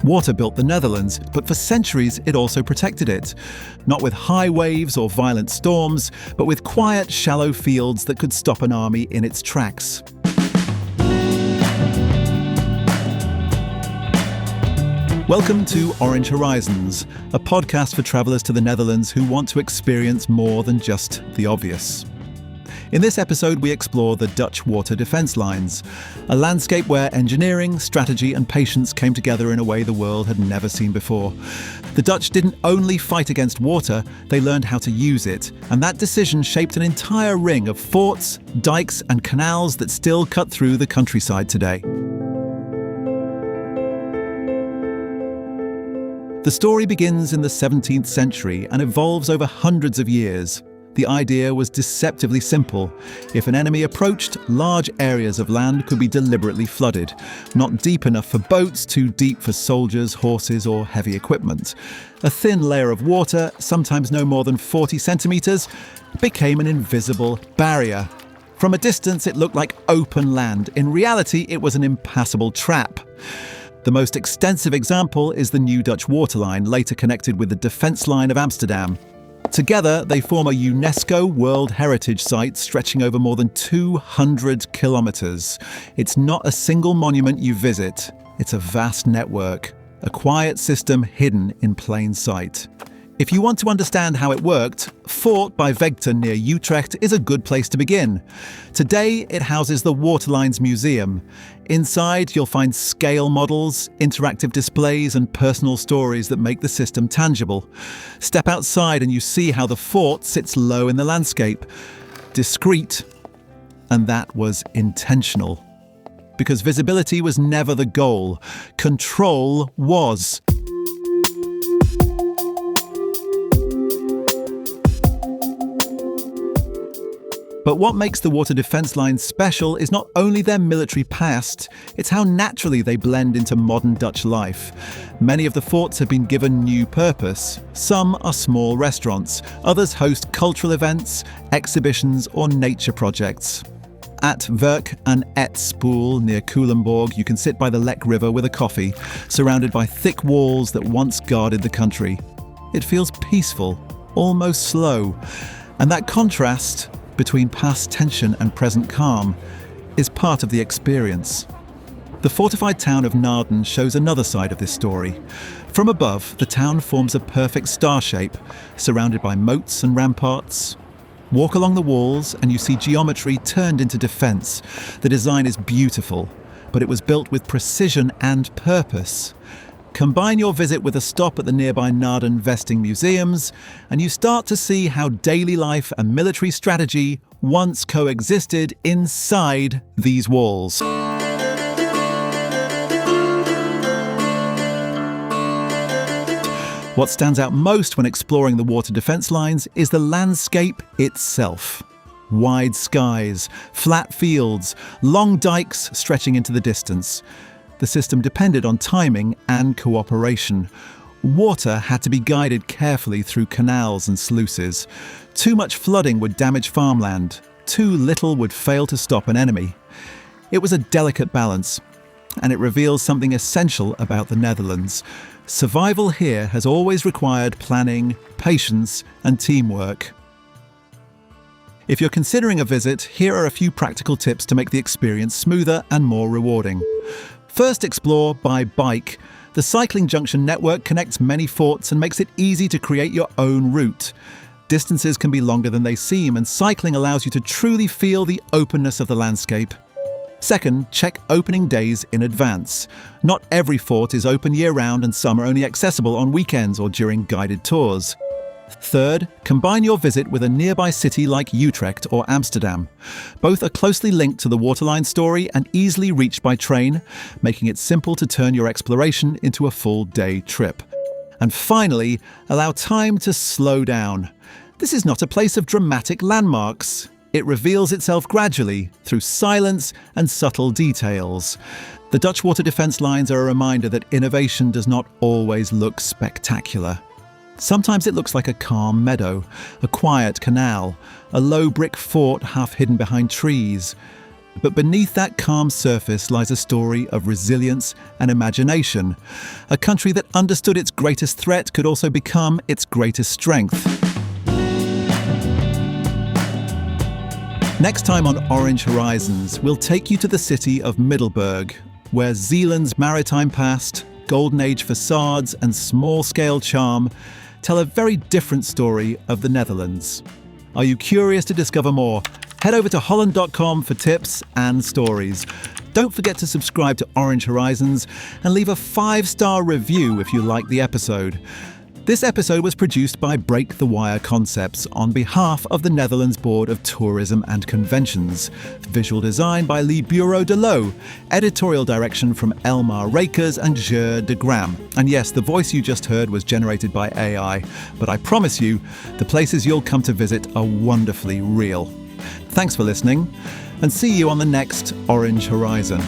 Water built the Netherlands, but for centuries it also protected it. Not with high waves or violent storms, but with quiet, shallow fields that could stop an army in its tracks. Welcome to Orange Horizons, a podcast for travellers to the Netherlands who want to experience more than just the obvious. In this episode, we explore the Dutch water defence lines, a landscape where engineering, strategy and patience came together in a way the world had never seen before. The Dutch didn't only fight against water, they learned how to use it, and that decision shaped an entire ring of forts, dikes and canals that still cut through the countryside today. The story begins in the 17th century and evolves over hundreds of years. The idea was deceptively simple. If an enemy approached, large areas of land could be deliberately flooded, not deep enough for boats, too deep for soldiers, horses or heavy equipment. A thin layer of water, sometimes no more than 40 centimetres, became an invisible barrier. From a distance it looked like open land. In reality it was an impassable trap. The most extensive example is the new Dutch waterline, later connected with the defence line of Amsterdam. Together, they form a UNESCO World Heritage Site stretching over more than 200 kilometres. It's not a single monument you visit, it's a vast network, a quiet system hidden in plain sight. If you want to understand how it worked, Fort by Vegten near Utrecht is a good place to begin. Today, it houses the Waterlines Museum. Inside, you'll find scale models, interactive displays and personal stories that make the system tangible. Step outside and you see how the fort sits low in the landscape. Discreet, and that was intentional. Because visibility was never the goal. Control was. But what makes the water defence lines special is not only their military past, it's how naturally they blend into modern Dutch life. Many of the forts have been given new purpose. Some are small restaurants, others host cultural events, exhibitions or nature projects. At Werk aan het Spoel near Culemborg, you can sit by the Lek River with a coffee, surrounded by thick walls that once guarded the country. It feels peaceful, almost slow, and that contrast between past tension and present calm is part of the experience. The fortified town of Naarden shows another side of this story. From above, the town forms a perfect star shape, surrounded by moats and ramparts. Walk along the walls and you see geometry turned into defence. The design is beautiful, but it was built with precision and purpose. Combine your visit with a stop at the nearby Naarden Vesting Museums, and you start to see how daily life and military strategy once coexisted inside these walls. What stands out most when exploring the water defence lines is the landscape itself. Wide skies, flat fields, long dikes stretching into the distance. The system depended on timing and cooperation. Water had to be guided carefully through canals and sluices. Too much flooding would damage farmland. Too little would fail to stop an enemy. It was a delicate balance, and it reveals something essential about the Netherlands. Survival here has always required planning, patience, and teamwork. If you're considering a visit, here are a few practical tips to make the experience smoother and more rewarding. First, explore by bike. The cycling junction network connects many forts and makes it easy to create your own route. Distances can be longer than they seem, and cycling allows you to truly feel the openness of the landscape. Second, check opening days in advance. Not every fort is open year-round, and some are only accessible on weekends or during guided tours. Third, combine your visit with a nearby city like Utrecht or Amsterdam. Both are closely linked to the waterline story and easily reached by train, making it simple to turn your exploration into a full-day trip. And finally, allow time to slow down. This is not a place of dramatic landmarks. It reveals itself gradually through silence and subtle details. The Dutch water defence lines are a reminder that innovation does not always look spectacular. Sometimes it looks like a calm meadow, a quiet canal, a low brick fort half hidden behind trees. But beneath that calm surface lies a story of resilience and imagination. A country that understood its greatest threat could also become its greatest strength. Next time on Orange Horizons, we'll take you to the city of Middelburg, where Zealand's maritime past, Golden Age facades and small-scale charm tell a very different story of the Netherlands. Are you curious to discover more? Head over to holland.com for tips and stories. Don't forget to subscribe to Orange Horizons and leave a 5-star review if you like the episode. This episode was produced by Break the Wire Concepts on behalf of the Netherlands Board of Tourism and Conventions. Visual design by Lee Bureau de Loo. Editorial direction from Elmar Rakers and Geur de Gram. And yes, the voice you just heard was generated by AI. But I promise you, the places you'll come to visit are wonderfully real. Thanks for listening, and see you on the next Orange Horizon.